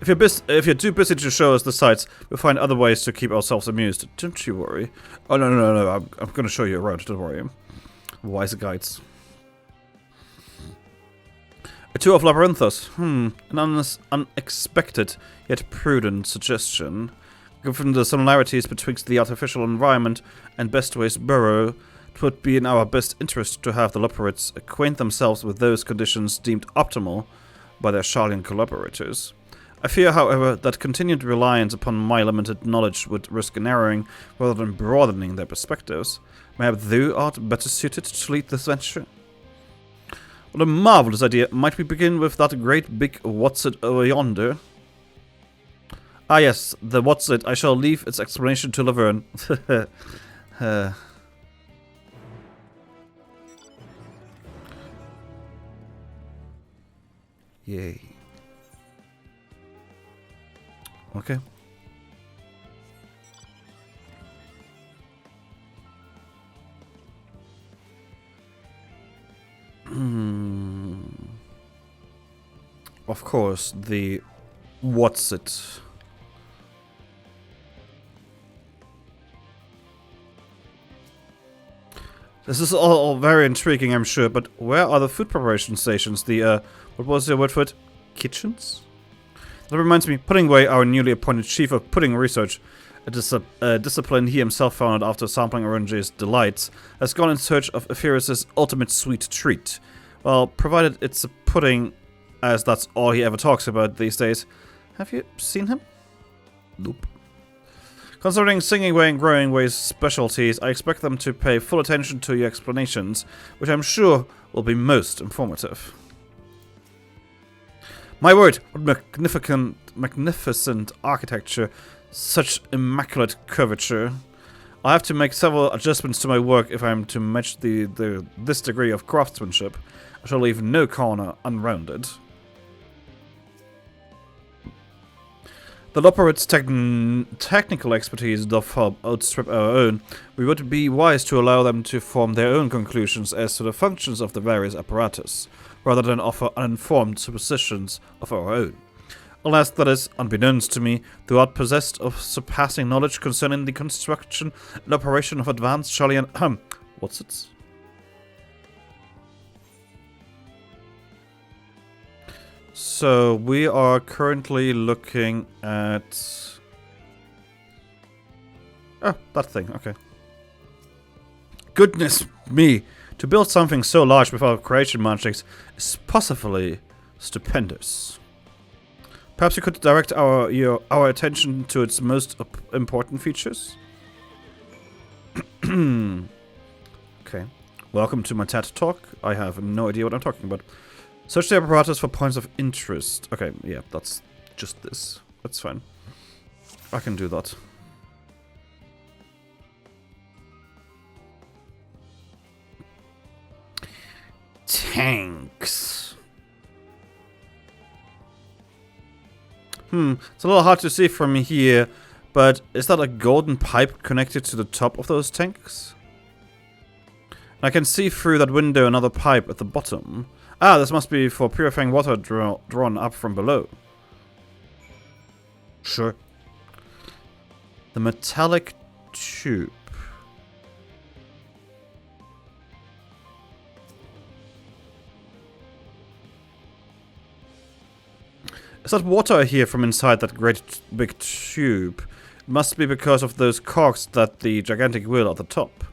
If you're too busy to show us the sights, we'll find other ways to keep ourselves amused. Don't you worry. Oh, no. I'm going to show you around. Don't worry. Wise guides. A tour of Labyrinthos. An unexpected yet prudent suggestion. Given the similarities betwixt the artificial environment and Bestway's burrow, it would be in our best interest to have the Loporrits acquaint themselves with those conditions deemed optimal by their Sharlayan collaborators. I fear, however, that continued reliance upon my limited knowledge would risk narrowing rather than broadening their perspectives. Perhaps thou art better suited to lead this venture? What a marvelous idea. Might we begin with that great big what's-it over yonder? Ah yes, the what's-it. I shall leave its explanation to Laverne. Yay. Okay. Of course, the what's it? This is all very intriguing, I'm sure, but where are the food preparation stations? The, what was the word for it? Kitchens? That reminds me, Puddingway, our newly appointed chief of pudding research, a discipline he himself founded after sampling Orange's delights, has gone in search of Ephirus' ultimate sweet treat. Well, provided it's a pudding, as that's all he ever talks about these days. Have you seen him? Nope. Considering Singing Way and Growing Way's specialties, I expect them to pay full attention to your explanations, which I'm sure will be most informative. My word, what magnificent architecture, such immaculate curvature. I have to make several adjustments to my work if I am to match this degree of craftsmanship. I shall leave no corner unrounded. The Loporrits' technical expertise doth outstrip our own. We would be wise to allow them to form their own conclusions as to the functions of the various apparatus, rather than offer uninformed suppositions of our own. Alas, that is, unbeknownst to me, thou art possessed of surpassing knowledge concerning the construction and operation of advanced Sharlayan what's it? So, we are currently looking at... Oh, that thing, okay. Goodness me! To build something so large without creation magics is possibly stupendous. Perhaps you could direct our attention to its most important features? Okay. Welcome to my TED Talk. I have no idea what I'm talking about. Search the apparatus for points of interest. Okay, yeah, that's just this. That's fine. I can do that. Tanks. It's a little hard to see from here, but is that a golden pipe connected to the top of those tanks? And I can see through that window another pipe at the bottom. Ah, this must be for purifying water drawn up from below. Sure. The metallic tube. Is that water I hear from inside that great big tube? It must be because of those corks that the gigantic wheel at the top.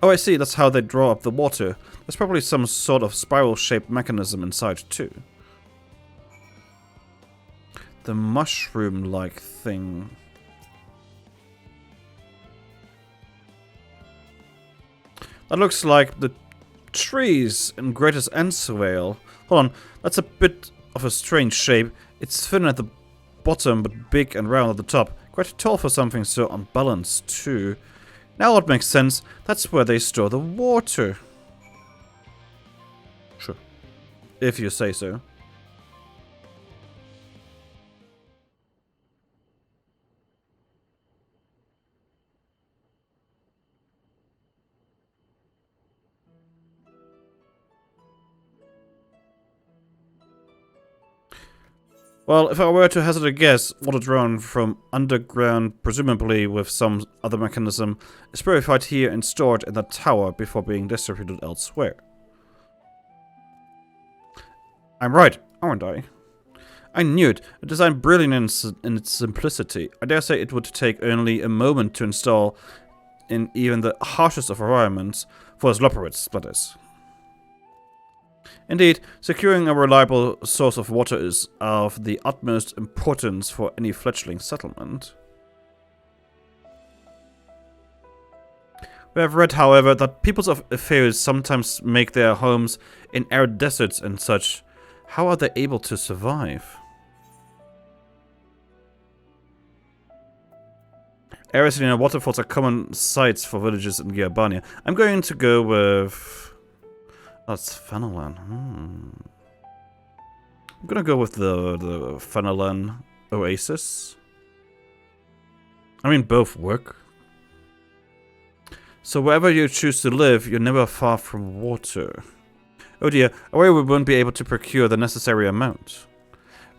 Oh, I see. That's how they draw up the water. There's probably some sort of spiral-shaped mechanism inside, too. The mushroom-like thing. That looks like the trees in Greatest Answale. Hold on. That's a bit of a strange shape. It's thin at the bottom, but big and round at the top. Quite tall for something so unbalanced, too. Now it makes sense. That's where they store the water. Sure. If you say so. Well, if I were to hazard a guess, water drawn from underground, presumably with some other mechanism, is purified here and stored in the tower before being distributed elsewhere. I'm right, aren't I? I knew it. A design brilliant in its simplicity. I dare say it would take only a moment to install in even the harshest of environments, for Zloporits, that is. Indeed, securing a reliable source of water is of the utmost importance for any fledgling settlement. We have read, however, that peoples of Ephraim sometimes make their homes in arid deserts and such. How are they able to survive? Areas near waterfalls are common sites for villages in Giabania. I'm going to go with... That's Fenelon. I'm gonna go with the Fenelon Oasis. I mean, both work. So wherever you choose to live, you're never far from water. Oh dear, I worry we won't be able to procure the necessary amount.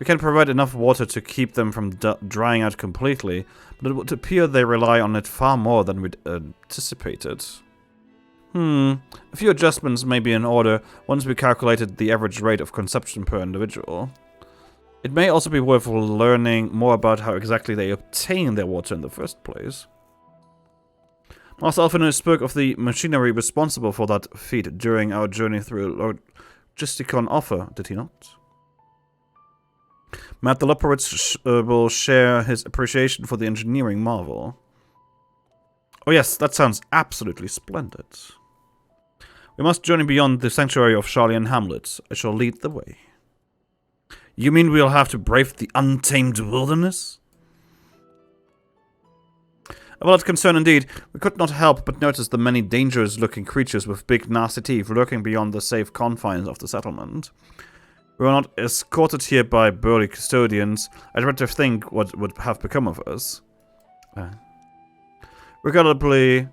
We can provide enough water to keep them from drying out completely, but it would appear they rely on it far more than we'd anticipated. A few adjustments may be in order once we calculated the average rate of consumption per individual. It may also be worth learning more about how exactly they obtain their water in the first place. Master Alphonsus spoke of the machinery responsible for that feat during our journey through Logisticon Offer, did he not? Matt the Loporits will share his appreciation for the engineering marvel. Oh yes, that sounds absolutely splendid. We must journey beyond the sanctuary of Charlian Hamlet. I shall lead the way. You mean we'll have to brave the untamed wilderness? A valid concern indeed. We could not help but notice the many dangerous-looking creatures with big nasty teeth lurking beyond the safe confines of the settlement. We were not escorted here by burly custodians. I dread to think what would have become of us. Regrettably,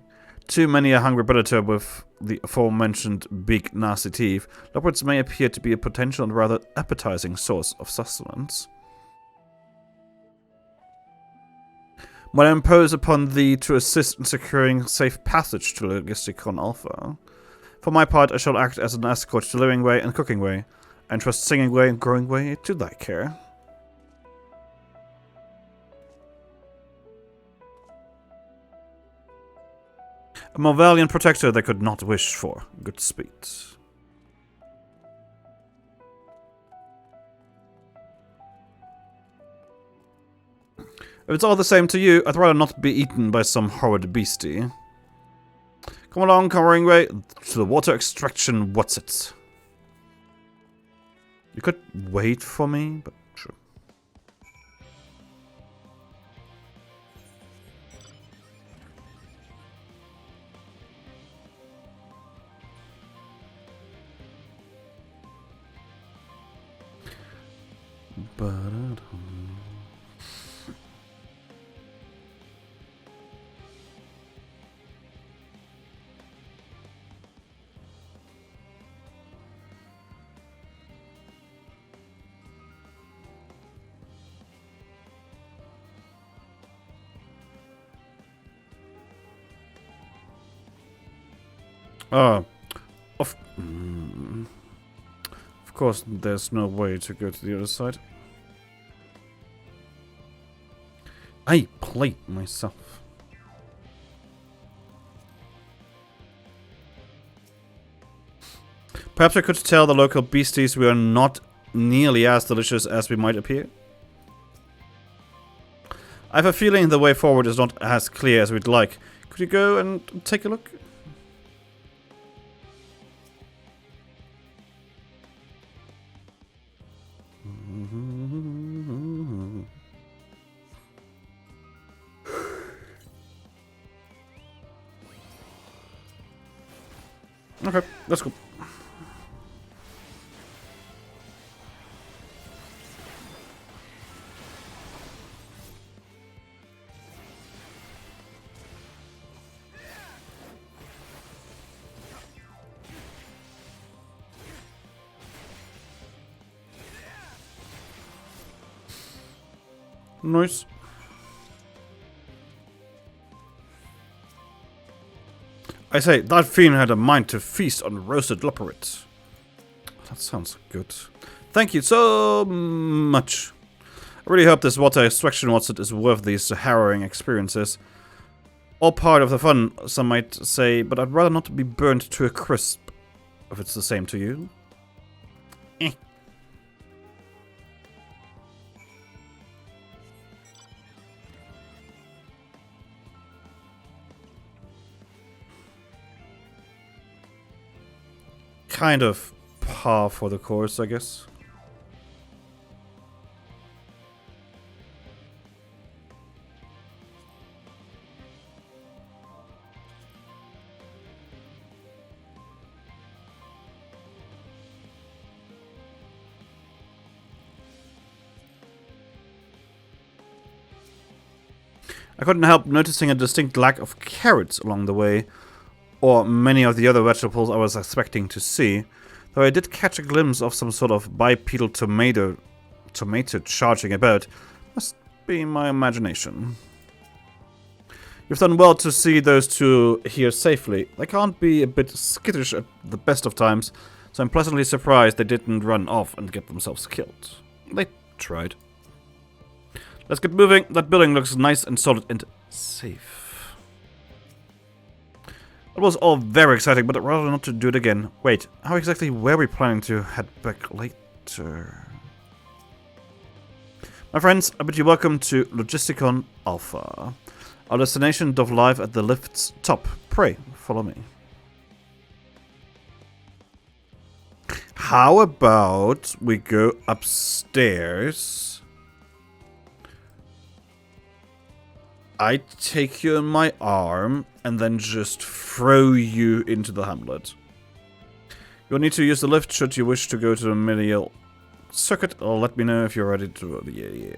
too many a hungry predator with the aforementioned big nasty teeth, leopards may appear to be a potential and rather appetizing source of sustenance. Might I impose upon thee to assist in securing safe passage to Logisticon Alpha? For my part, I shall act as an escort to Living Way and Cooking Way, and trust Singing Way and Growing Way to thy care. A more valiant protector they could not wish for. Good speed. If it's all the same to you, I'd rather not be eaten by some horrid beastie. Come along, Cowering Way, to the water extraction what's it. You could wait for me, but sure. Of course, there's no way to go to the other side. I played myself. Perhaps I could tell the local beasties we are not nearly as delicious as we might appear. I have a feeling the way forward is not as clear as we'd like. Could you go and take a look? Okay, let's go. Nice. I say, that fiend had a mind to feast on roasted loporits. That sounds good. Thank you so much. I really hope this water extraction Watson is worth these harrowing experiences. All part of the fun, some might say, but I'd rather not be burnt to a crisp. If it's the same to you. Eh. Kind of par for the course, I guess. I couldn't help noticing a distinct lack of carrots along the way, or many of the other vegetables I was expecting to see, though I did catch a glimpse of some sort of bipedal tomato charging about. Must be my imagination. You've done well to see those two here safely. They can't be a bit skittish at the best of times, so I'm pleasantly surprised they didn't run off and get themselves killed. They tried. Let's get moving. That building looks nice and solid and safe. It was all very exciting, but I'd rather not to do it again. Wait, how exactly were we planning to head back later? My friends, I bid you welcome to Logisticon Alpha. Our destination doth live at the lift's top. Pray, follow me. How about we go upstairs? I take you in my arm and then just throw you into the hamlet. You'll need to use the lift should you wish to go to the medial circuit, or let me know if you're ready to... Yeah.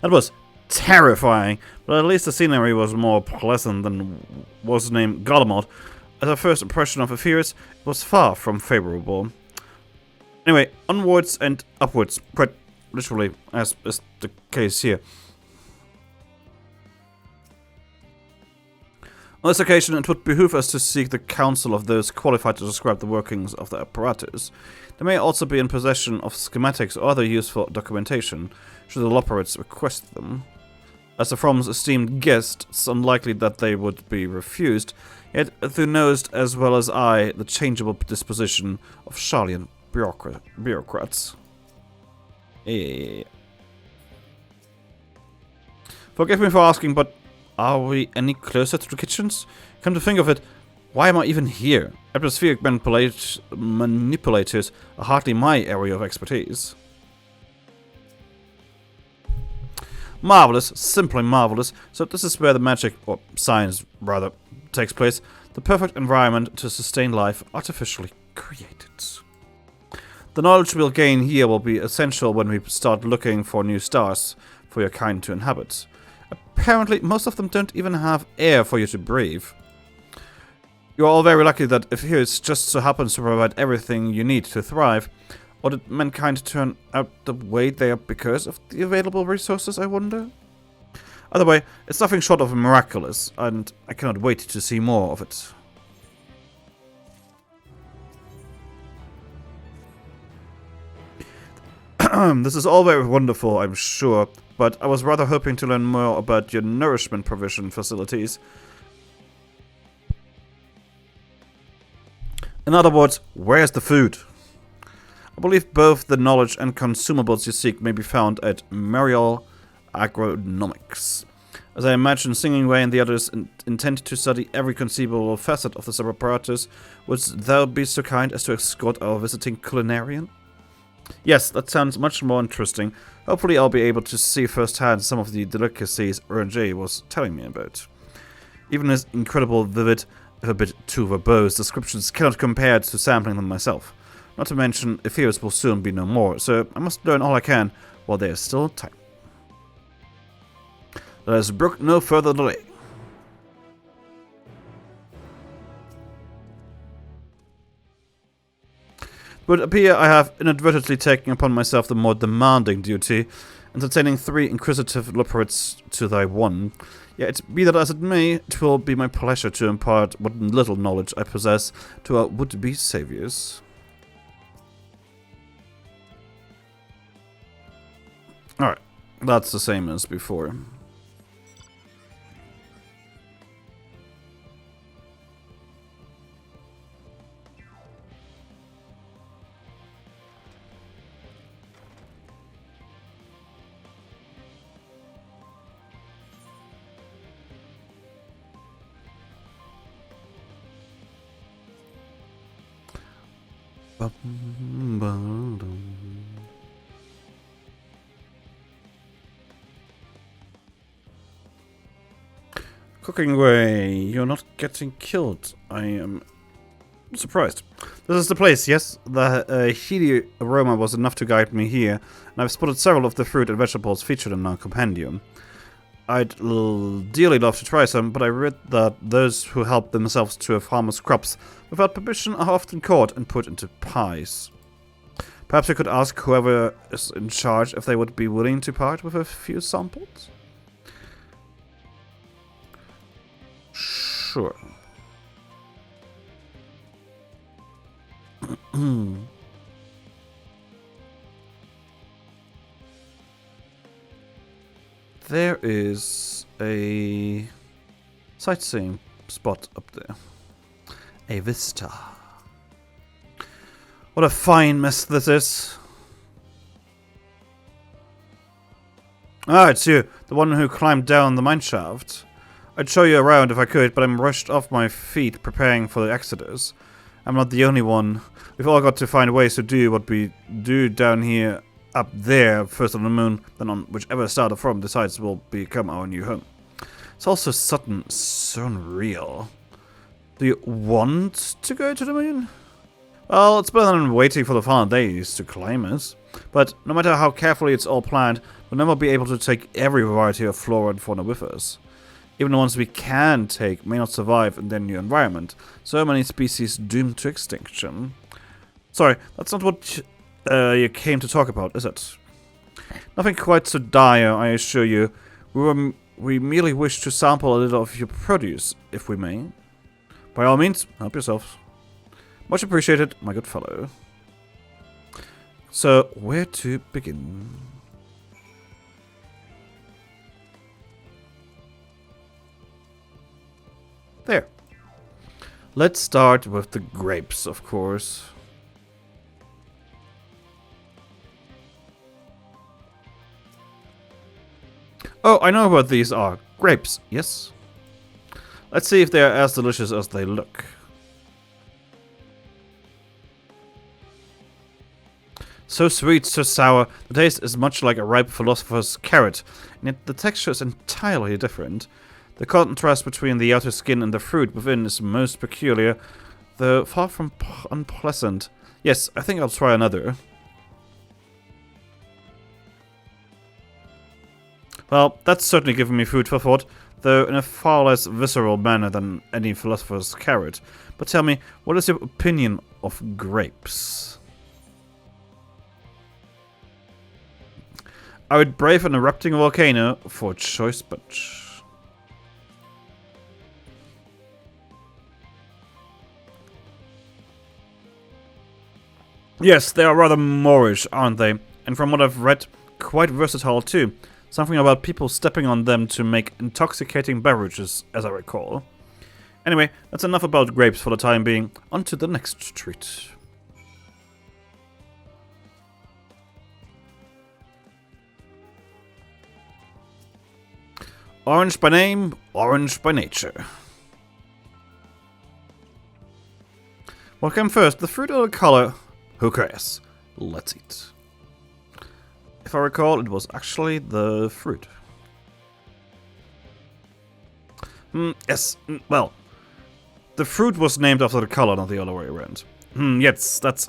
That was terrifying, but at least the scenery was more pleasant than was named Golemot. As our first impression of Epheus, it was far from favorable. Anyway, onwards and upwards, quite literally, as is the case here. On this occasion, it would behoove us to seek the counsel of those qualified to describe the workings of the apparatus. They may also be in possession of schematics or other useful documentation, should the Loporites request them. As the From's esteemed guest, it's unlikely that they would be refused, yet thou knowest as well as I the changeable disposition of Sharlayan bureaucrats. Forgive me for asking, but are we any closer to the kitchens? Come to think of it, why am I even here? Atmospheric manipulators are hardly my area of expertise. Marvelous, simply marvelous. So this is where the magic, or science rather, takes place. The perfect environment to sustain life artificially created. The knowledge we'll gain here will be essential when we start looking for new stars for your kind to inhabit. Apparently, most of them don't even have air for you to breathe. You're all very lucky that Epheus just so happens to provide everything you need to thrive. Or did mankind turn out the way they are because of the available resources, I wonder? Either way, it's nothing short of miraculous, and I cannot wait to see more of it. This is all very wonderful, I'm sure, but I was rather hoping to learn more about your nourishment provision facilities. In other words, where's the food? I believe both the knowledge and consumables you seek may be found at Marial Agronomics. As I imagine Singingway and the others intend to study every conceivable facet of the apparatus, would thou be so kind as to escort our visiting culinarian? Yes, that sounds much more interesting. Hopefully I'll be able to see firsthand some of the delicacies J was telling me about. Even his incredible, vivid, if a bit too verbose descriptions cannot compare to sampling them myself. Not to mention, Epheus will soon be no more, so I must learn all I can while there is still time. Let us brook no further delay. It would appear I have inadvertently taken upon myself the more demanding duty, entertaining 3 inquisitive leopards to thy 1. Yet, be that as it may, it will be my pleasure to impart what little knowledge I possess to our would-be saviors. Alright, that's the same as before. Cooking away. You're not getting killed. I am surprised. This is the place, yes? The heady aroma was enough to guide me here, and I've spotted several of the fruit and vegetables featured in our compendium. I'd dearly love to try some, but I read that those who help themselves to a farmer's crops without permission are often caught and put into pies. Perhaps I could ask whoever is in charge if they would be willing to part with a few samples? Sure. There is a sightseeing spot up there. A vista. What a fine mess this is. Ah, it's you, the one who climbed down the mineshaft. I'd show you around if I could, but I'm rushed off my feet preparing for the exodus. I'm not the only one. We've all got to find ways to do what we do down here, up there, first on the moon, then on whichever star the firm decides will become our new home. It's all so sudden, so unreal. Do you want to go to the moon? Well, it's better than waiting for the final days to claim us. But no matter how carefully it's all planned, we'll never be able to take every variety of flora and fauna with us. Even the ones we can take may not survive in their new environment. So many species doomed to extinction. Sorry, that's not what you came to talk about, is it? Nothing quite so dire, I assure you. We merely wish to sample a little of your produce, if we may. By all means, help yourselves. Much appreciated, my good fellow. So, where to begin? There. Let's start with the grapes, of course. Oh, I know what these are. Grapes, yes? Let's see if they are as delicious as they look. So sweet, so sour, the taste is much like a ripe philosopher's carrot, and yet the texture is entirely different. The contrast between the outer skin and the fruit within is most peculiar, though far from unpleasant. Yes, I think I'll try another. Well, that's certainly given me food for thought, though in a far less visceral manner than any philosopher's carrot. But tell me, what is your opinion of grapes? I would brave an erupting volcano for a choice bunch. Yes, they are rather Moorish, aren't they? And from what I've read, quite versatile too. Something about people stepping on them to make intoxicating beverages, as I recall. Anyway, that's enough about grapes for the time being. On to the next treat. Orange by name, orange by nature. What came first, the fruit or the color? Who cares? Let's eat. If I recall, it was actually the fruit. Yes, well, the fruit was named after the color, not the other way around. Yes, that's,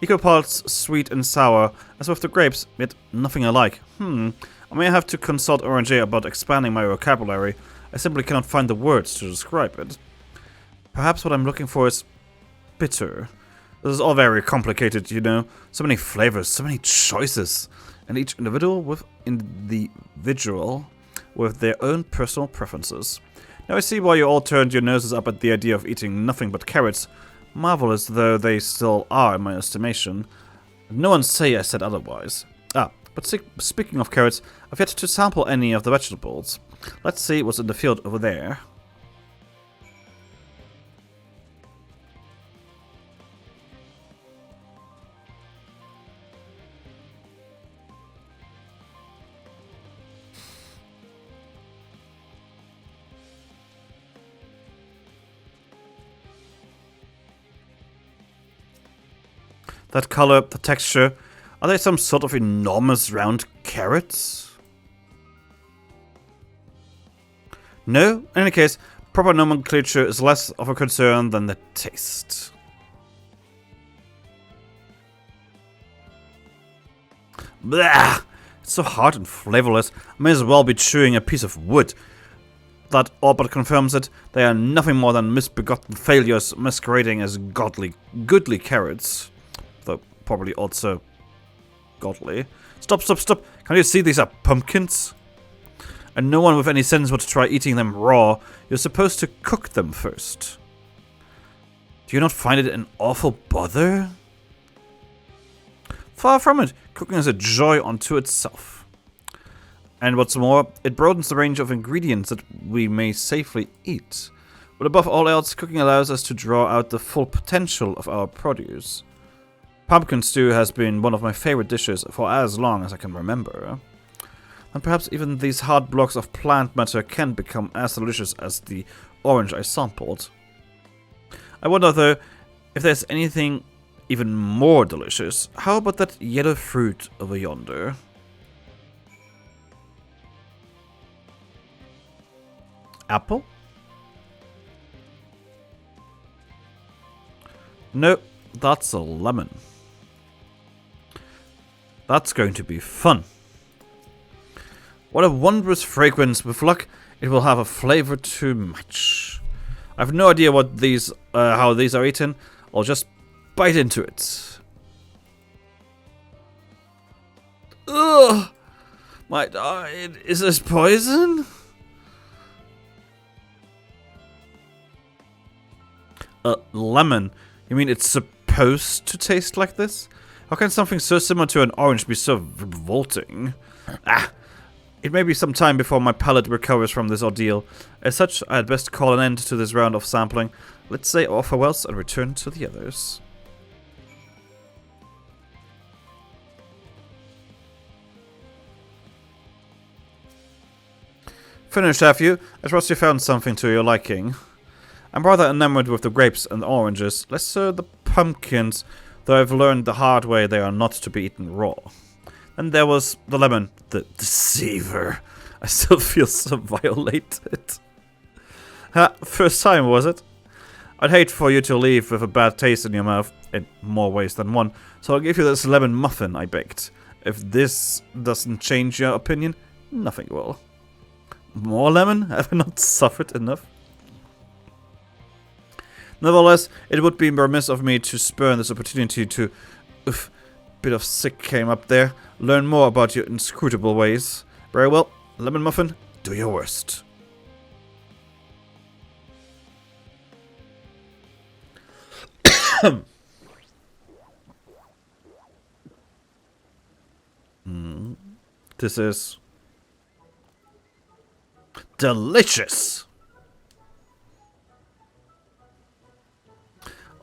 Equal parts sweet and sour, as with the grapes, yet nothing alike. I may have to consult Orange about expanding my vocabulary. I simply cannot find the words to describe it. Perhaps what I'm looking for is bitter. This is all very complicated, you know. So many flavors, so many choices, and each individual with their own personal preferences. Now I see why you all turned your noses up at the idea of eating nothing but carrots, marvelous though they still are in my estimation. No one say I said otherwise. But speaking of carrots, I've yet to sample any of the vegetables. Let's see what's in the field over there. That color, the texture, are they some sort of enormous round carrots? No, in any case, proper nomenclature is less of a concern than the taste. Blah! It's so hard and flavorless, I may as well be chewing a piece of wood. That all but confirms it. They are nothing more than misbegotten failures masquerading as goodly carrots. Though probably also godly. Stop. Can't you see these are pumpkins? And no one with any sense would try eating them raw. You're supposed to cook them first. Do you not find it an awful bother? Far from it. Cooking is a joy unto itself. And what's more, it broadens the range of ingredients that we may safely eat. But above all else, cooking allows us to draw out the full potential of our produce. Pumpkin stew has been one of my favorite dishes for as long as I can remember. And perhaps even these hard blocks of plant matter can become as delicious as the orange I sampled. I wonder though, if there's anything even more delicious. How about that yellow fruit over yonder? Apple? No, that's a lemon. That's going to be fun. What a wondrous fragrance. With luck, it will have a flavor to match. I have no idea what these, how these are eaten. I'll just bite into it. Ugh! Is this poison? Lemon. You mean it's supposed to taste like this? How can something so similar to an orange be so revolting? It may be some time before my palate recovers from this ordeal. As such, I had best call an end to this round of sampling. Let's say our farewells and return to the others. Finished, have you? I trust you found something to your liking. I'm rather enamored with the grapes and oranges, less so the pumpkins, though I've learned the hard way they are not to be eaten raw. And there was the lemon, the deceiver. I still feel so violated. First time, was it? I'd hate for you to leave with a bad taste in your mouth, in more ways than one, so I'll give you this lemon muffin I baked. If this doesn't change your opinion, nothing will. More lemon? Have I not suffered enough? Nevertheless, it would be remiss of me to spurn this opportunity to... bit of sick came up there. Learn more about your inscrutable ways. Very well, lemon muffin, do your worst. This is... delicious!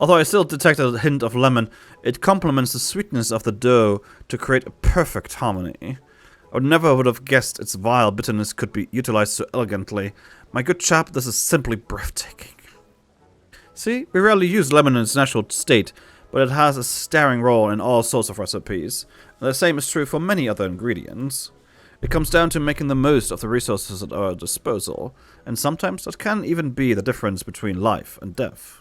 Although I still detect a hint of lemon, it complements the sweetness of the dough to create a perfect harmony. I never would have guessed its vile bitterness could be utilized so elegantly. My good chap, this is simply breathtaking. See, we rarely use lemon in its natural state, but it has a starring role in all sorts of recipes, and the same is true for many other ingredients. It comes down to making the most of the resources at our disposal, and sometimes that can even be the difference between life and death.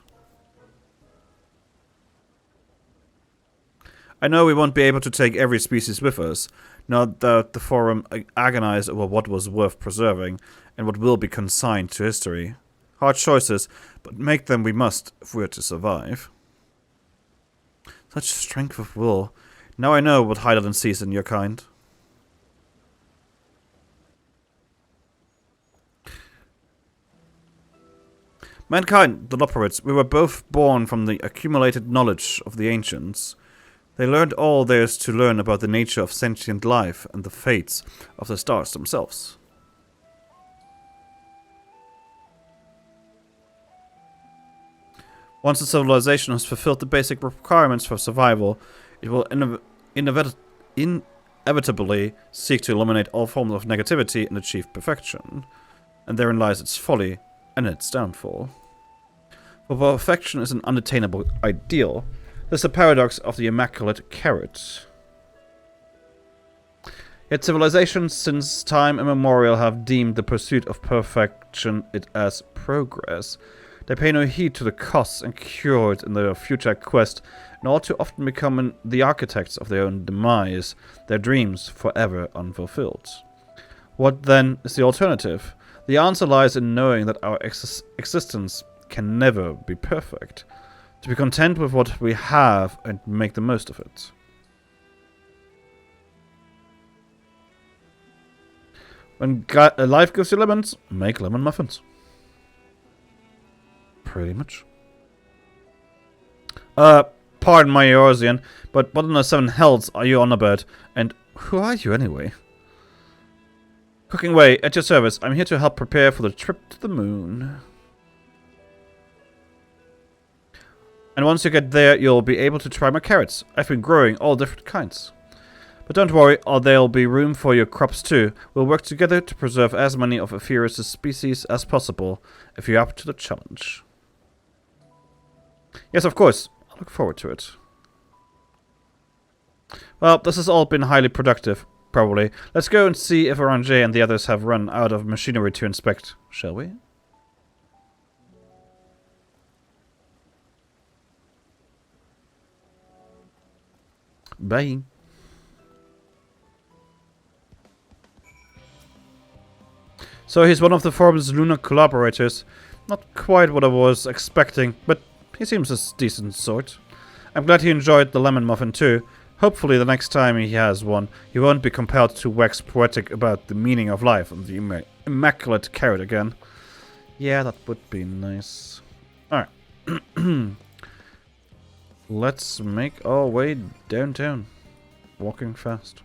I know we won't be able to take every species with us, not that the Forum agonized over what was worth preserving and what will be consigned to history. Hard choices, but make them we must if we're to survive. Such strength of will. Now I know what Hydaelyn sees in your kind. Mankind, the Loporrids, we were both born from the accumulated knowledge of the ancients. They learned all there is to learn about the nature of sentient life and the fates of the stars themselves. Once a civilization has fulfilled the basic requirements for survival, it will inevitably seek to eliminate all forms of negativity and achieve perfection. And therein lies its folly and its downfall. For perfection is an unattainable ideal. This is the paradox of the immaculate carrot. Yet civilizations since time immemorial have deemed the pursuit of perfection as progress. They pay no heed to the costs incurred in their future quest, and all too often become the architects of their own demise, their dreams forever unfulfilled. What then is the alternative? The answer lies in knowing that our existence can never be perfect. To be content with what we have and make the most of it. When life gives you lemons, make lemon muffins. Pretty much. Pardon my Eorzean, but what in the seven hells are you on about? And who are you anyway? Cooking away, at your service. I'm here to help prepare for the trip to the moon. And once you get there, you'll be able to try my carrots. I've been growing all different kinds. But don't worry, there'll be room for your crops too. We'll work together to preserve as many of Ephirus' species as possible, if you're up to the challenge. Yes, of course. I look forward to it. Well, this has all been highly productive, probably. Let's go and see if Orangé and the others have run out of machinery to inspect, shall we? Bye. So he's one of the Forum's lunar collaborators. Not quite what I was expecting, but he seems a decent sort. I'm glad he enjoyed the lemon muffin too. Hopefully the next time he has one, he won't be compelled to wax poetic about the meaning of life and the immaculate carrot again. Yeah, that would be nice. Alright. Let's make our way downtown. Walking fast.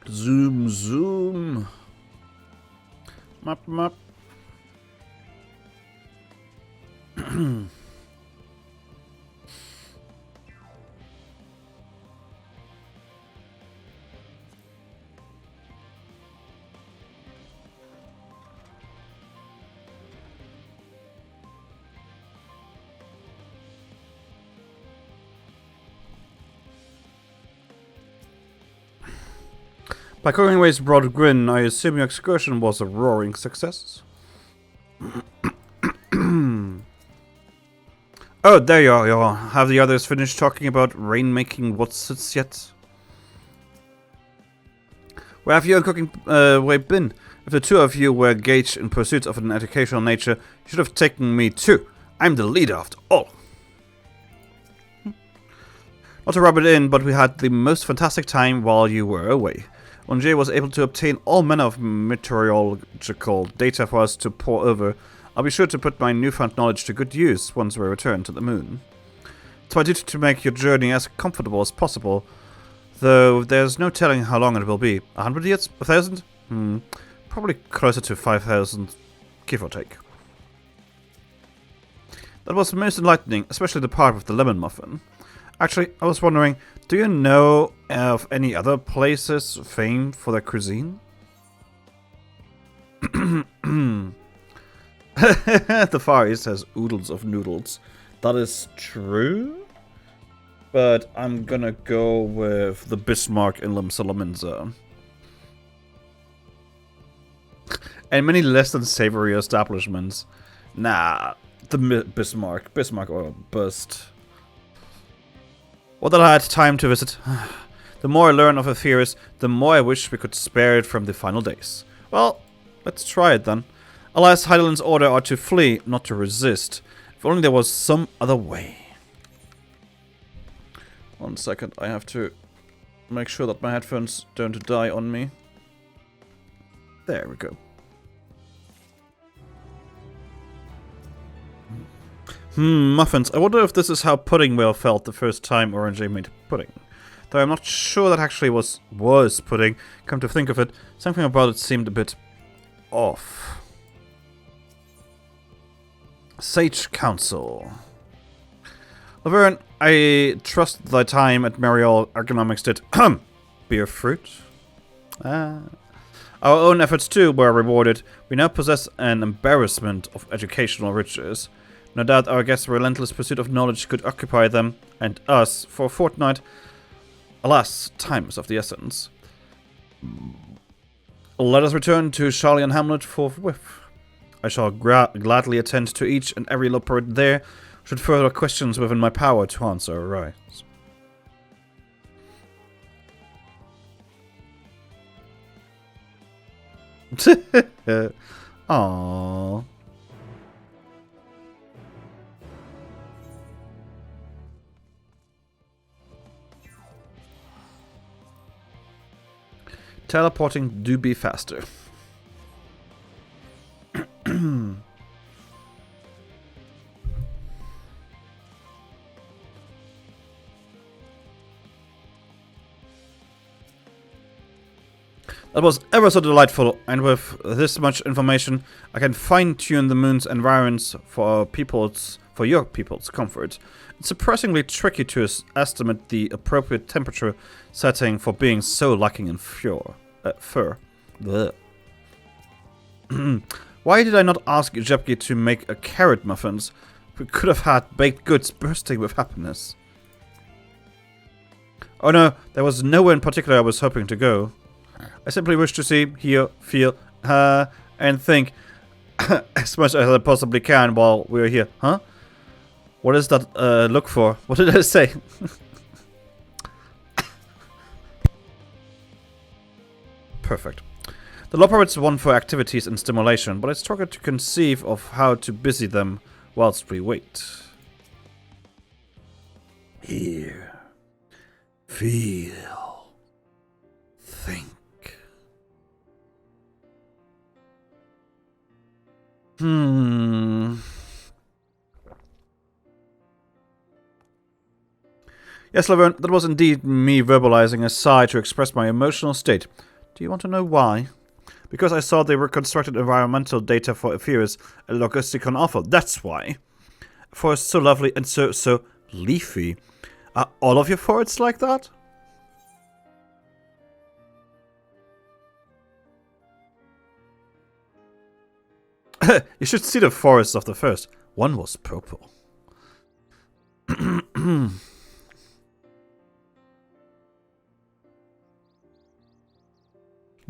Zoom, zoom. Map, map. By Coringway's broad grin, I assume your excursion was a roaring success? Oh, there you are. Have the others finished talking about rainmaking whatsits yet? Where have you and Cooking Way been? If the two of you were engaged in pursuits of an educational nature, you should have taken me too. I'm the leader after all. Not to rub it in, but we had the most fantastic time while you were away. Orangé was able to obtain all manner of meteorological data for us to pore over. I'll be sure to put my newfound knowledge to good use once we return to the moon. It's my duty to make your journey as comfortable as possible, though there's no telling how long it will be. 100 years? 1,000? Probably closer to 5,000, give or take. That was most enlightening, especially the part with the lemon muffin. Actually, I was wondering, do you know of any other places famed for their cuisine? The Far East has oodles of noodles. That is true. But I'm gonna go with the Bismarck in Limsalaminza. and many less than savory establishments. Nah, the Bismarck or bust. What that I had time to visit. The more I learn of affairs, the more I wish we could spare it from the final days. Well, let's try it then. Alas, Heidelland's order are to flee, not to resist. If only there was some other way. 1 second, I have to make sure that my headphones don't die on me. There we go. Muffins. I wonder if this is how pudding will felt the first time Orange made pudding. Though I'm not sure that actually was pudding. Come to think of it, something about it seemed a bit off. Sage Council. Laverne, I trust thy time at Mariol Ergonomics did bear fruit. Our own efforts too were rewarded. We now possess an embarrassment of educational riches. No doubt our guests' relentless pursuit of knowledge could occupy them, and us, for a fortnight. Alas, time is of the essence. Let us return to Charlie and Hamlet forthwith. I shall gladly attend to each and every Loporrit there, should further questions within my power to answer arise. Aww. Teleporting do be faster. That was ever so delightful, and with this much information, I can fine-tune the moon's environs for your people's comfort. It's surprisingly tricky to estimate the appropriate temperature setting for being so lacking in fur. Why did I not ask Jepke to make a carrot muffins? We could have had baked goods bursting with happiness. Oh no, there was nowhere in particular I was hoping to go. I simply wish to see, hear, feel, and think as much as I possibly can while we're here. Huh? What is that look for? What did I say? Perfect. The Loporrit's won for activities and stimulation, but I struggle to conceive of how to busy them whilst we wait. Hear, feel, think. Yes, Laverne, that was indeed me verbalizing a sigh to express my emotional state. Do you want to know why? Because I saw the reconstructed environmental data for Epheris and Logisticon offer. That's why. Forest so lovely and so leafy. Are all of your forests like that? You should see the forests of the first. One was purple.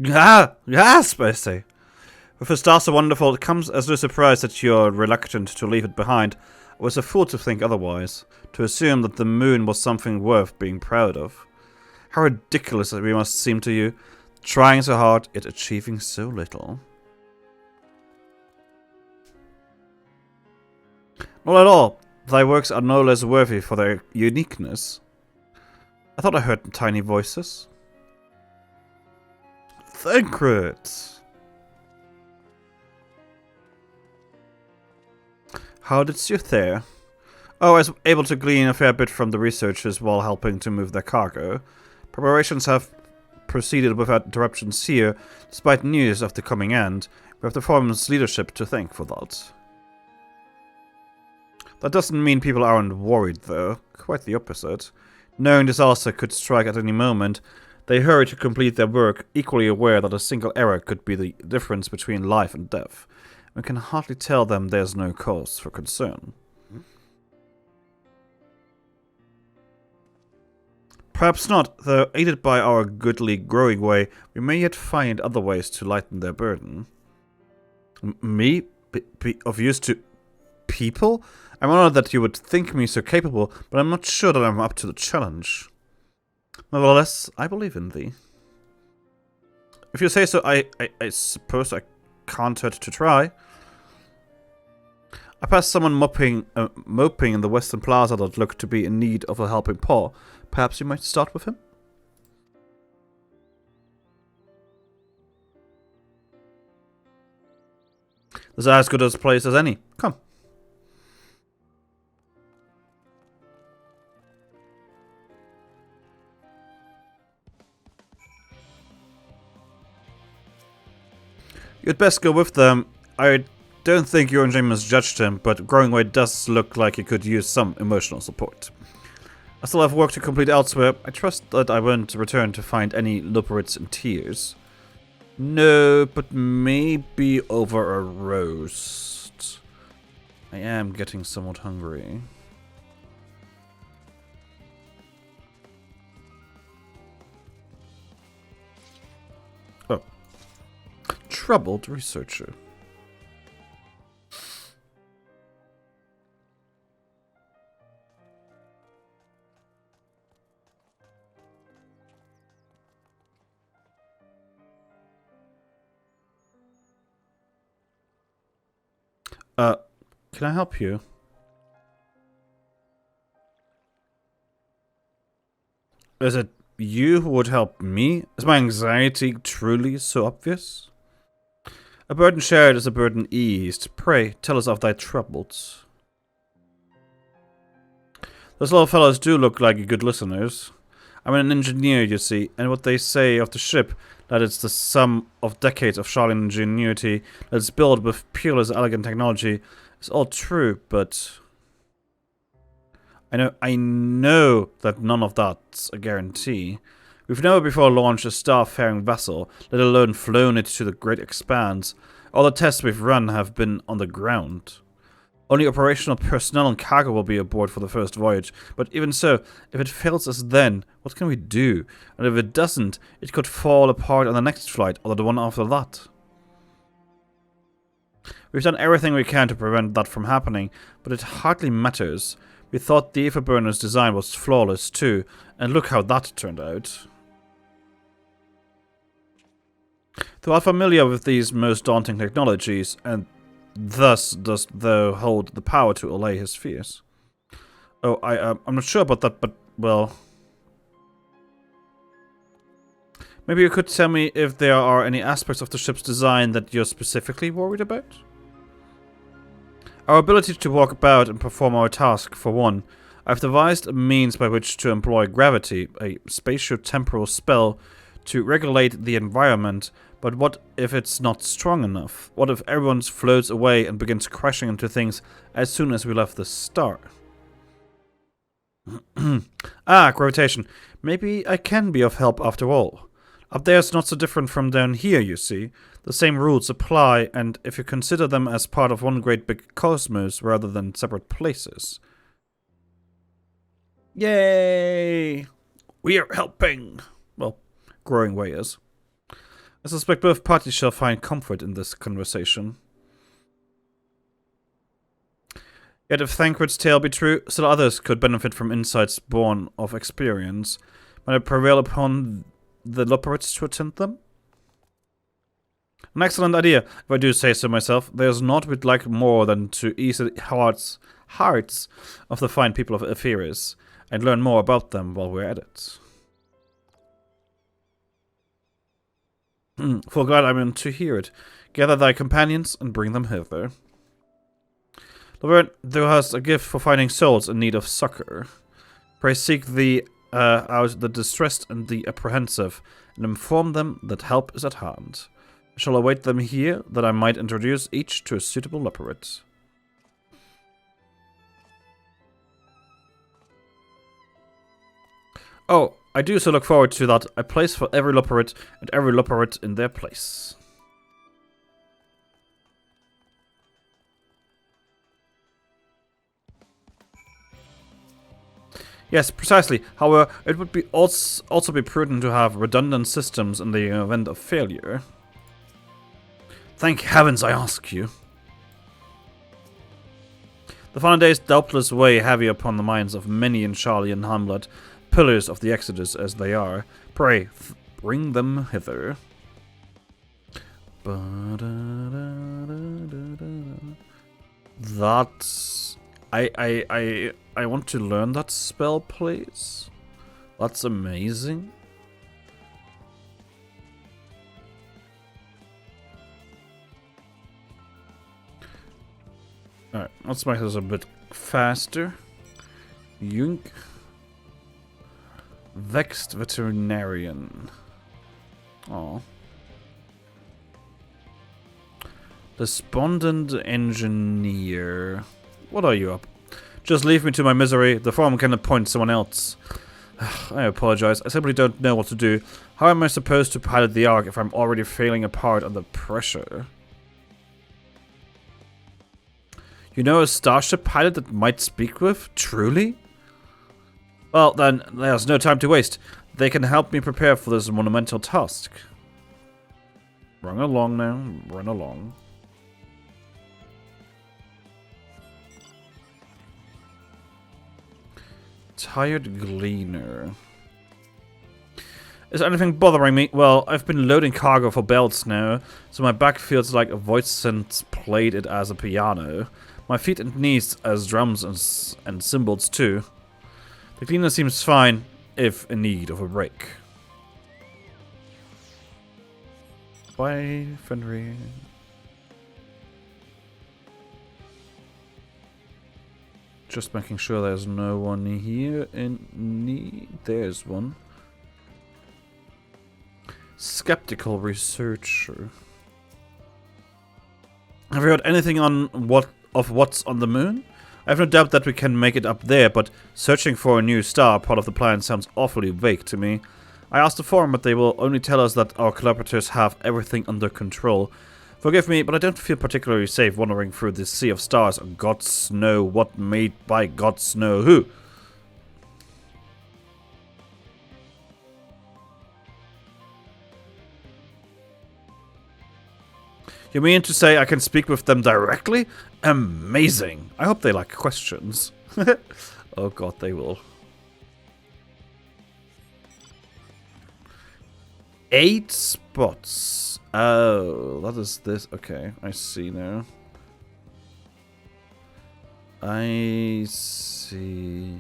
Gasp, I say. With the stars so wonderful, it comes as no surprise that you're reluctant to leave it behind. I was a fool to think otherwise, to assume that the moon was something worth being proud of. How ridiculous we must seem to you, trying so hard, yet achieving so little. Not at all. Thy works are no less worthy for their uniqueness. I thought I heard tiny voices. Thancred! How didst you fare? Oh, I was able to glean a fair bit from the researchers while helping to move their cargo. Preparations have proceeded without interruptions here, despite news of the coming end. We have the forum's leadership to thank for that. That doesn't mean people aren't worried, though. Quite the opposite. Knowing disaster could strike at any moment, they hurry to complete their work, equally aware that a single error could be the difference between life and death. We can hardly tell them there's no cause for concern. Perhaps not, though aided by our goodly growing way, we may yet find other ways to lighten their burden. Me? Be of use to people? I'm honored that you would think me so capable, but I'm not sure that I'm up to the challenge. Nevertheless, I believe in thee. If you say so, I suppose I can't hurt to try. I passed someone moping in the Western Plaza that looked to be in need of a helping paw. Perhaps you might start with him? This is as good a place as any. Come. You'd best go with them. I don't think your enjoyment judged him, but growing weight does look like he could use some emotional support. I still have work to complete elsewhere. I trust that I won't return to find any Luperites in tears. No, but maybe over a roast. I am getting somewhat hungry. Oh. Troubled researcher. Can I help you? Is it you who would help me? Is my anxiety truly so obvious? A burden shared is a burden eased. Pray, tell us of thy troubles. Those little fellows do look like good listeners. I'm an engineer, you see, and what they say of the ship, that it's the sum of decades of Charlene ingenuity, that it's built with peerless elegant technology, is all true, but I know that none of that's a guarantee. We've never before launched a star-faring vessel, let alone flown it to the great expanse. All the tests we've run have been on the ground. Only operational personnel and cargo will be aboard for the first voyage, but even so, if it fails us then, what can we do? And if it doesn't, it could fall apart on the next flight, or the one after that. We've done everything we can to prevent that from happening, but it hardly matters. We thought the Aetherburner's design was flawless too, and look how that turned out. Though I'm familiar with these most daunting technologies, and thus does thou hold the power to allay his fears. Oh, I'm not sure about that, but, well... Maybe you could tell me if there are any aspects of the ship's design that you're specifically worried about? Our ability to walk about and perform our task, for one. I've devised a means by which to employ gravity, a spatio-temporal spell, to regulate the environment, but what if it's not strong enough? What if everyone floats away and begins crashing into things as soon as we left the star? Gravitation. Maybe I can be of help after all. Up there it's not so different from down here, you see. The same rules apply, and if you consider them as part of one great big cosmos rather than separate places. Yay! We are helping! Well, growing way is. I suspect both parties shall find comfort in this conversation. Yet if Thancred's tale be true, still others could benefit from insights born of experience. Might I prevail upon the Luperites to attend them? An excellent idea, if I do say so myself. There's naught we'd like more than to ease the hearts of the fine people of Epheris, and learn more about them while we're at it. Full glad I'm in to hear it. Gather thy companions and bring them hither. Laverne, thou hast a gift for finding souls in need of succor. Pray seek out the distressed and the apprehensive, and inform them that help is at hand. I shall await them here, that I might introduce each to a suitable Luperite. Oh, I do so look forward to that. A place for every Luperite, and every Luperite in their place. Yes, precisely. However, it would be also be prudent to have redundant systems in the event of failure. Thank heavens, I ask you. The final days doubtless weigh heavy upon the minds of many in Charlie and Hamlet, pillars of the Exodus as they are. Pray, bring them hither. That's... I want to learn that spell, please. That's amazing. Alright, let's make this a bit faster. Yoink. Vexed Veterinarian. Oh. Despondent Engineer. What are you up? Just leave me to my misery. The forum can appoint someone else. I apologize. I simply don't know what to do. How am I supposed to pilot the Ark if I'm already failing apart under pressure? You know a starship pilot that might speak with? Truly? Well, then, there's no time to waste. They can help me prepare for this monumental task. Run along now. Run along. Tired Gleaner. Is anything bothering me? Well, I've been loading cargo for belts now, so my back feels like a voice synth played it as a piano. My feet and knees as drums and cymbals too. The cleaner seems fine, if in need of a break. Bye, Fenrir. Just making sure there's no one here in need. There's one. Skeptical researcher. Have you heard anything on what's on the moon? I have no doubt that we can make it up there, but searching for a new star part of the plan sounds awfully vague to me. I asked the forum, but they will only tell us that our collaborators have everything under control. Forgive me, but I don't feel particularly safe wandering through this sea of stars. Gods know what made by gods know who. You mean to say I can speak with them directly? Amazing. I hope they like questions. Oh god, they will. 8 spots. Oh, that is this. Okay, I see now. I see.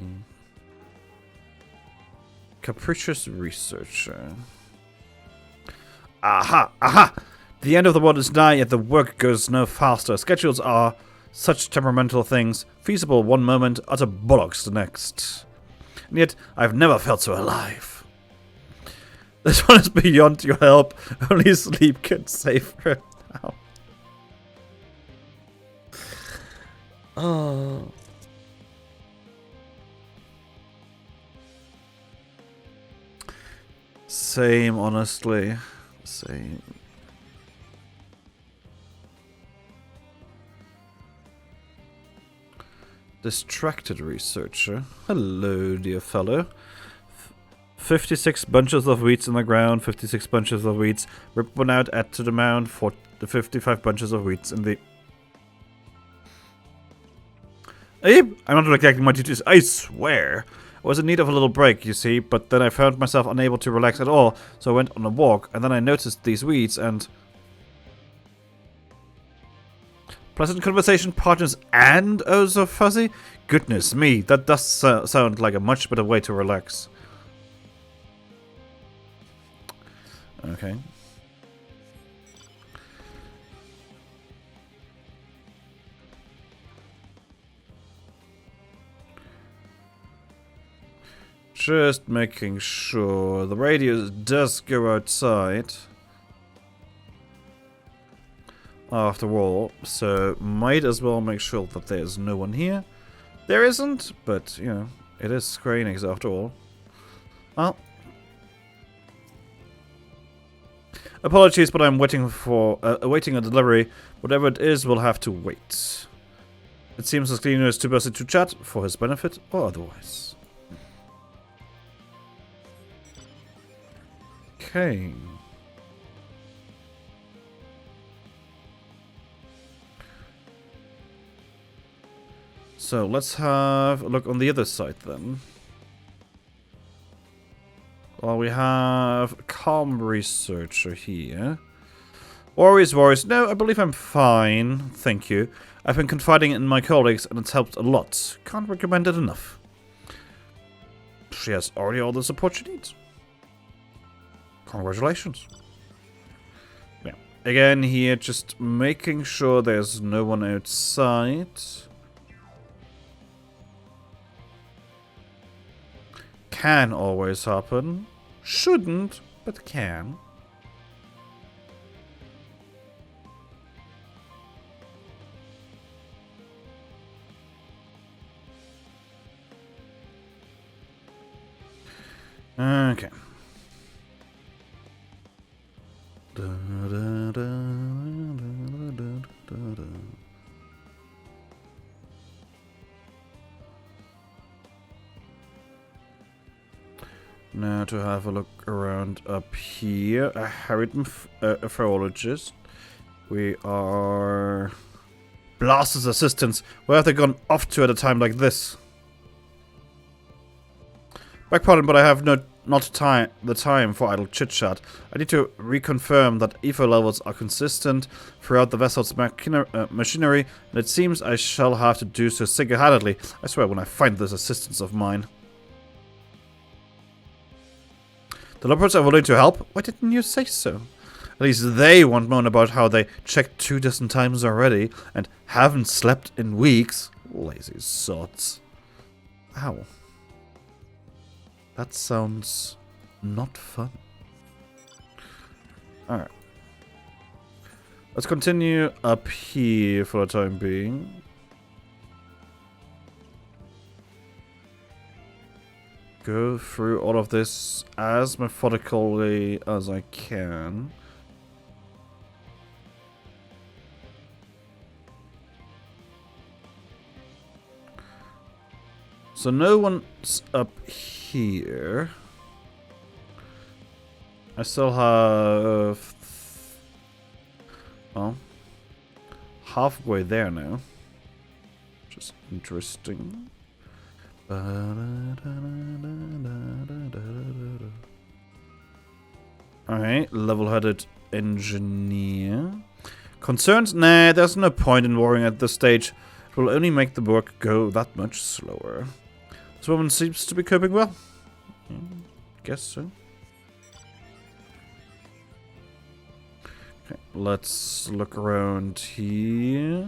Capricious researcher. Aha! Aha! The end of the world is nigh, yet the work goes no faster. Schedules are such temperamental things. Feasible one moment, utter bollocks the next. And yet, I've never felt so alive. This one is beyond your help. Only sleep can save her now. Oh. Same, honestly. Same. Distracted researcher. Hello, dear fellow. 56 bunches of wheats in the ground, 56 bunches of wheats. Rip one out, add to the mound for the 55 bunches of wheats in the... I'm not neglecting my duties, I swear. I was in need of a little break, you see, but then I found myself unable to relax at all, so I went on a walk, and then I noticed these weeds, and... Pleasant conversation partners and oh so fuzzy? Goodness me, that does sound like a much better way to relax. Okay. Just making sure the radio does go outside. After all, so might as well make sure that there's no one here. There isn't, but, you know, it is Square Enix after all. Well. Apologies, but I'm waiting for, awaiting a delivery. Whatever it is, we'll have to wait. It seems the cleaner is too busy to chat, for his benefit or otherwise. Okay. So let's have a look on the other side then. Well, we have a calm researcher here. Worries. No, I believe I'm fine. Thank you. I've been confiding in my colleagues and it's helped a lot. Can't recommend it enough. She has already all the support she needs. Congratulations. Yeah. Again, here, just making sure there's no one outside. Can always happen. Shouldn't, but can. Okay. Now to have a look around up here. A harried phreologist. We are... Blast's assistants. Where have they gone off to at a time like this? Beg pardon, but I have not the time for idle chit-chat. I need to reconfirm that ether levels are consistent throughout the vessel's machinery, and it seems I shall have to do so single-handedly. I swear when I find this assistance of mine. The leopards are willing to help? Why didn't you say so? At least they won't moan about how they checked 2 dozen times already and haven't slept in weeks. Lazy sots. Ow. That sounds not fun. Alright. Let's continue up here for the time being. Go through all of this as methodically as I can. So no one's up here. I still have... well, halfway there now. Which is interesting. Alright, level-headed engineer. Concerns? Nah, there's no point in worrying at this stage. It will only make the work go that much slower. This woman seems to be coping well. Guess so. Okay, let's look around here.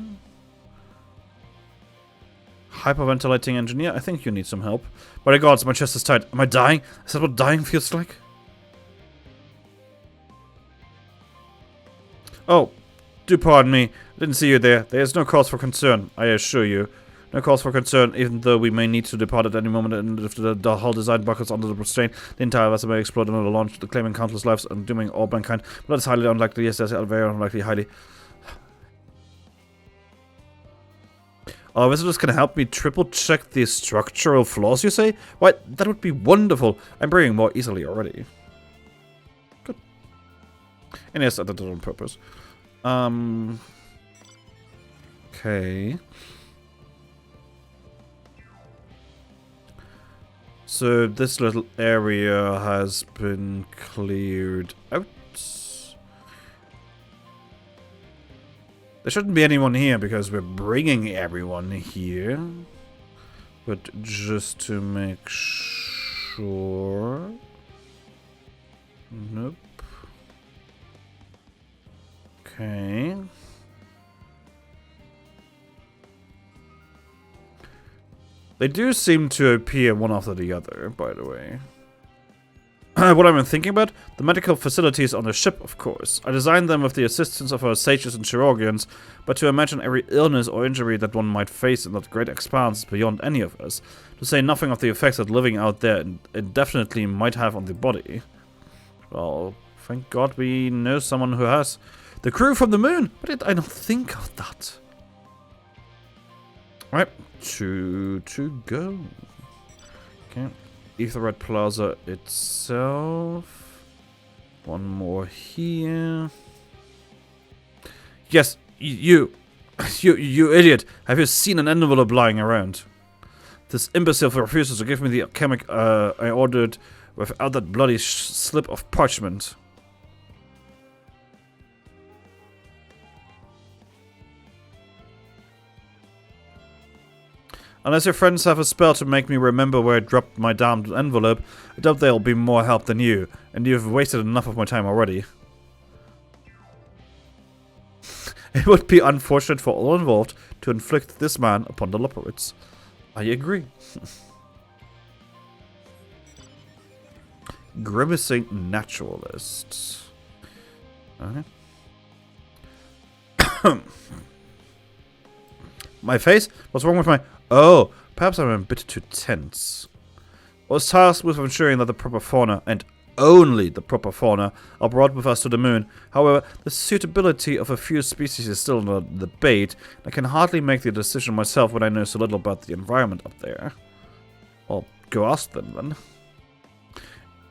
Hyperventilating engineer, I think you need some help. By gods, my chest is tight. Am I dying? Is that what dying feels like? Oh, do pardon me. I didn't see you there. There is no cause for concern, I assure you. No cause for concern, even though we may need to depart at any moment, and if the hull design buckles under the strain, the entire vessel may explode under the launch, claiming countless lives and dooming all mankind. But that's highly unlikely. Yes, that's very unlikely. Highly. Visitors can help me triple check the structural flaws, you say? Why, that would be wonderful. I'm breathing more easily already. Good. And yes, I did it on purpose. Okay. So this little area has been cleared out. There shouldn't be anyone here because we're bringing everyone here. But just to make sure... Nope. Okay. They do seem to appear one after the other, by the way. What I've been thinking about? The medical facilities on the ship, of course. I designed them with the assistance of our sages and chirurgeons, but to imagine every illness or injury that one might face in that great expanse is beyond any of us. To say nothing of the effects that living out there indefinitely might have on the body. Well, thank God we know someone who has. The crew from the moon! Why did I not think of that? Alright, 2 to go. Okay. Etherite Plaza itself. One more here. Yes, you. You idiot! Have you seen an envelope lying around? This imbecile refuses to give me the chemic I ordered without that bloody slip of parchment. Unless your friends have a spell to make me remember where I dropped my damned envelope, I doubt they'll be more help than you, and you've wasted enough of my time already. It would be unfortunate for all involved to inflict this man upon the Loperids. I agree. Grimacing naturalist. Okay. My face? What's wrong with my... Oh, perhaps I'm a bit too tense. I was tasked with ensuring that the proper fauna, and only the proper fauna, are brought with us to the moon. However, the suitability of a few species is still in the debate. I can hardly make the decision myself when I know so little about the environment up there. I'll go ask them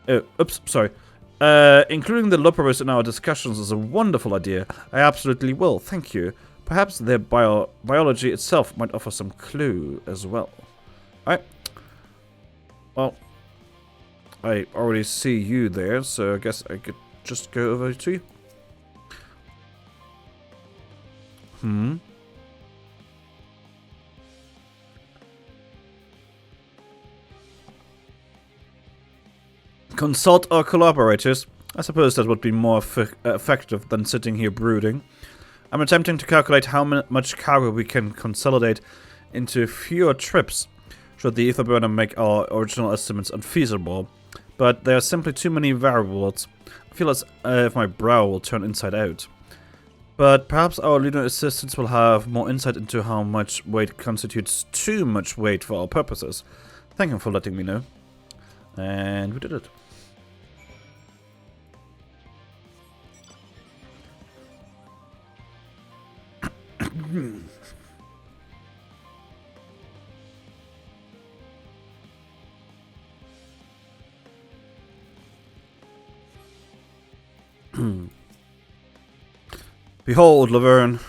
then. Oops, sorry. Including the Loperids in our discussions is a wonderful idea. I absolutely will, thank you. Perhaps their biology itself might offer some clue as well. Alright. Well, I already see you there, so I guess I could just go over to you. Consult our collaborators. I suppose that would be more effective than sitting here brooding. I'm attempting to calculate how much cargo we can consolidate into fewer trips, should the ether burner make our original estimates unfeasible. But there are simply too many variables. I feel as if my brow will turn inside out. But perhaps our lunar assistants will have more insight into how much weight constitutes too much weight for our purposes. Thank you for letting me know. And we did it. Behold, Laverne,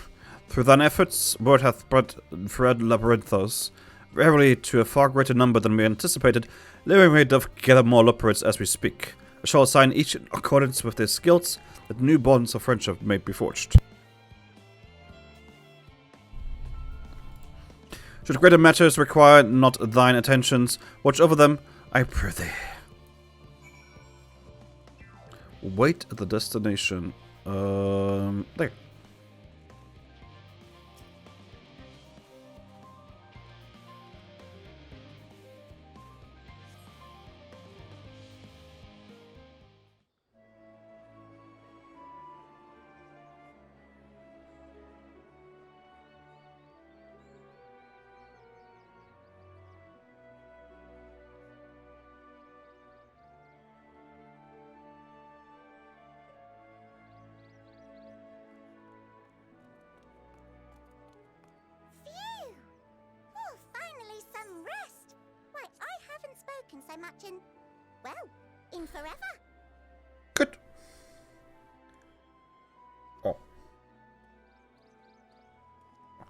through thine efforts, word hath brought Fred Labyrinthos, verily to a far greater number than we anticipated. Living doth gather more Loperids as we speak. I shall assign each in accordance with their skills, that new bonds of friendship may be forged. Should greater matters require not thine attentions, watch over them, I pray thee. Wait at the destination. There. So much in, well, in forever. Good. Oh.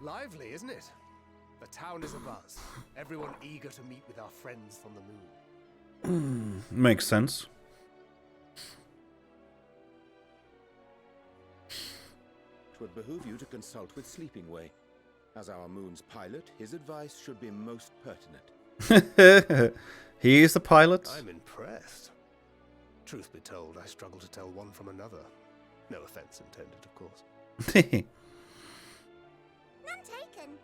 Lively, isn't it? The town is abuzz. Everyone eager to meet with our friends from the moon. Makes sense. Twould behoove you to consult with Sleeping Way. As our moon's pilot, his advice should be most pertinent. He is the pilot. I'm impressed. Truth be told, I struggle to tell one from another. No offense intended, of course. None taken.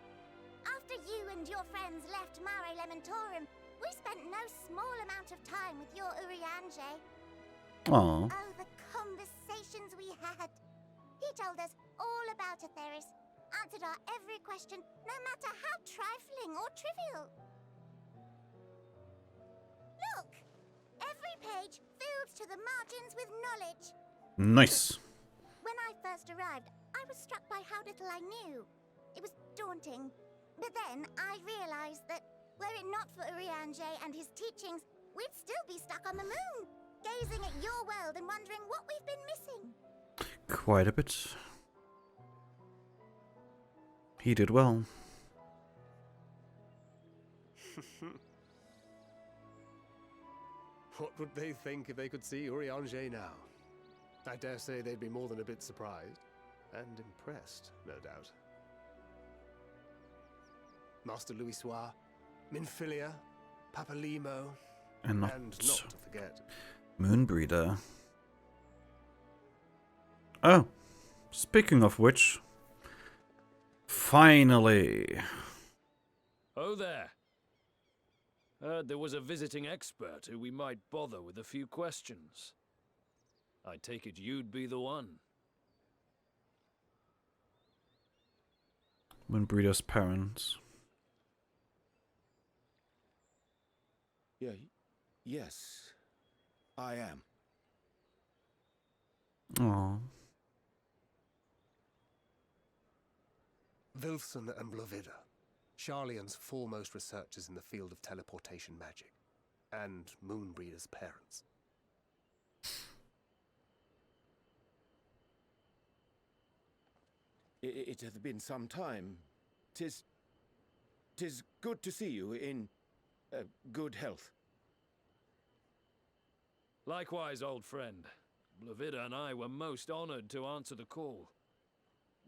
After you and your friends left Mare Elementorum, we spent no small amount of time with your Urianger. Aww. Oh, the conversations we had. He told us all about Atheris, answered our every question, no matter how trifling or trivial. Look! Every page filled to the margins with knowledge. Nice. When I first arrived, I was struck by how little I knew. It was daunting. But then I realized that were it not for Urianger and his teachings, we'd still be stuck on the moon, gazing at your world and wondering what we've been missing. Quite a bit. He did well. What would they think if they could see Urianger now? I dare say they'd be more than a bit surprised. And impressed, no doubt. Master Louisoix, Minfilia, Papalimo, And not, and not to forget. Moonbreeder. Oh, speaking of which, finally. Oh there. Heard there was a visiting expert who we might bother with a few questions. I take it you'd be the one. Moonbreeder's parents. Yes, I am. Aww. Wilson and Blovida, Charlian's foremost researchers in the field of teleportation magic, and Moonbreeder's parents. It hath been some time. 'Tis good to see you in good health. Likewise, old friend. Blovida and I were most honored to answer the call.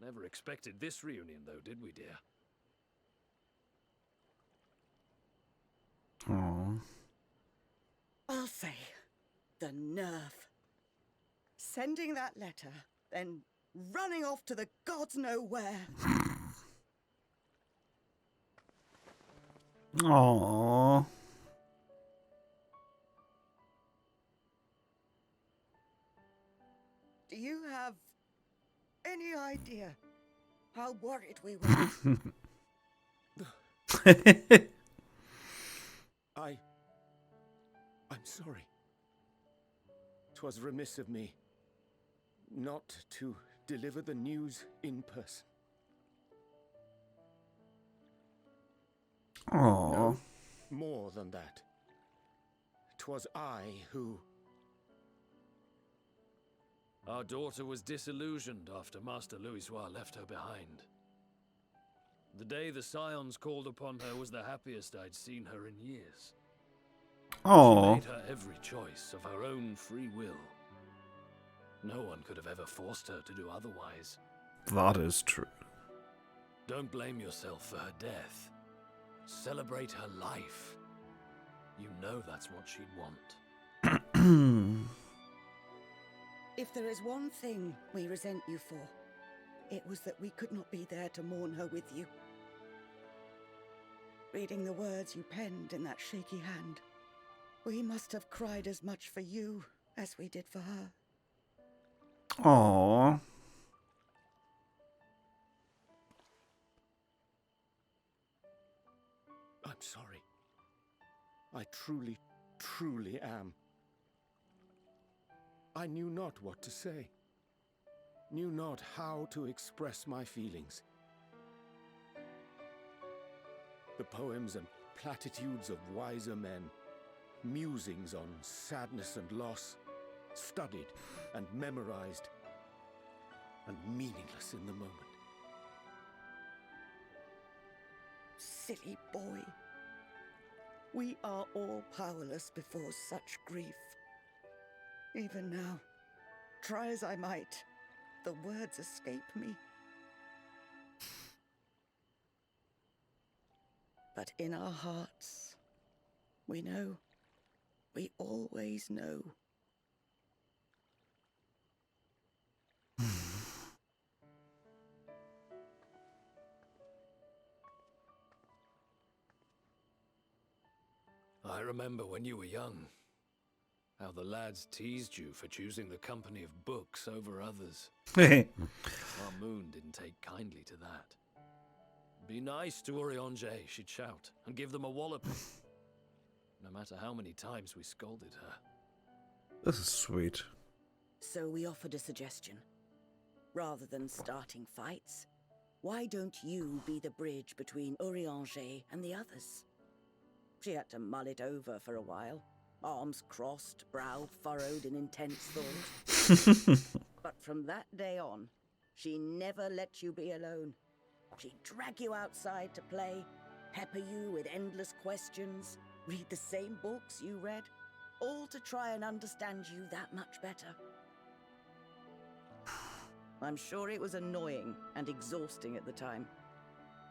Never expected this reunion, though, did we, dear? Aww. I'll say, the nerve. Sending that letter, then running off to the gods know where. Aww. Do you have any idea how worried we were? I'm sorry. 'Twas remiss of me not to deliver the news in person. Aww. More than that. 'Twas I who... Our daughter was disillusioned after Master Louisoix left her behind. The day the Scions called upon her was the happiest I'd seen her in years. She Aww. made her every choice of her own free will. No one could have ever forced her to do otherwise. That is true. Don't blame yourself for her death. Celebrate her life. You know that's what she'd want. If there is one thing we resent you for, it was that we could not be there to mourn her with you. Reading the words you penned in that shaky hand, we must have cried as much for you as we did for her. Aww. I'm sorry. I truly, truly am. I knew not what to say. Knew not how to express my feelings. The poems and platitudes of wiser men, musings on sadness and loss, studied and memorized, and meaningless in the moment. Silly boy. We are all powerless before such grief. Even now, try as I might, the words escape me. But in our hearts, we know. We always know. I remember when you were young, how the lads teased you for choosing the company of books over others. Our Moon didn't take kindly to that. Be nice to Urianger, she'd shout, and give them a walloping. No matter how many times we scolded her. This is sweet. So we offered a suggestion. Rather than starting fights, why don't you be the bridge between Urianger and the others? She had to mull it over for a while. Arms crossed, brow furrowed in intense thought. But from that day on, she never let you be alone. She'd drag you outside to play, pepper you with endless questions, read the same books you read, all to try and understand you that much better. I'm sure it was annoying and exhausting at the time,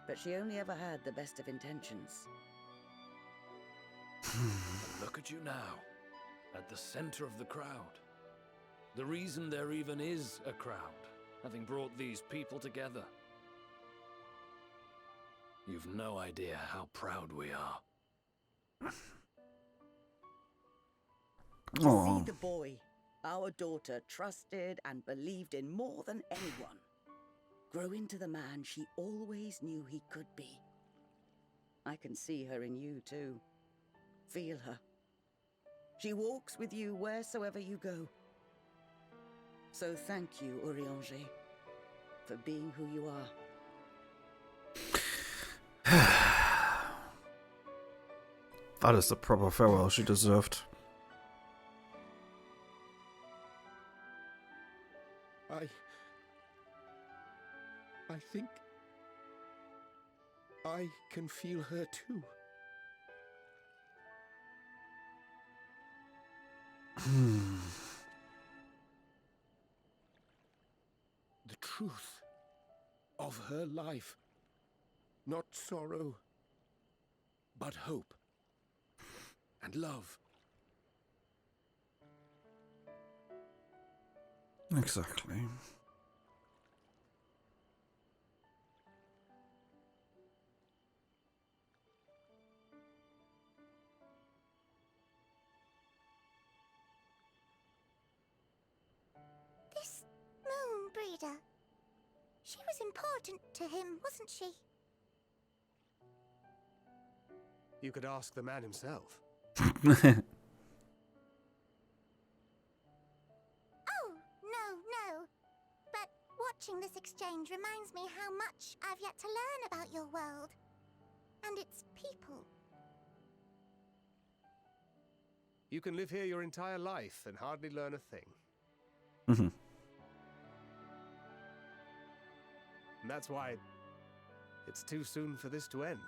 but she only ever had the best of intentions. And look at you now, at the center of the crowd. The reason there even is a crowd, having brought these people together. You've no idea how proud we are. To see the boy our daughter trusted and believed in more than anyone grow into the man she always knew he could be. I can see her in you too. Feel her. She walks with you wheresoever you go. So thank you, Urianger, for being who you are. That is the proper farewell she deserved. I think I can feel her too. The truth of her life. Not sorrow, but hope and love. Exactly. This moon breeder. She was important to him, wasn't she? You could ask the man himself. Oh, no. But watching this exchange reminds me how much I've yet to learn about your world. And its people. You can live here your entire life and hardly learn a thing. Mm-hmm. And that's why it's too soon for this to end.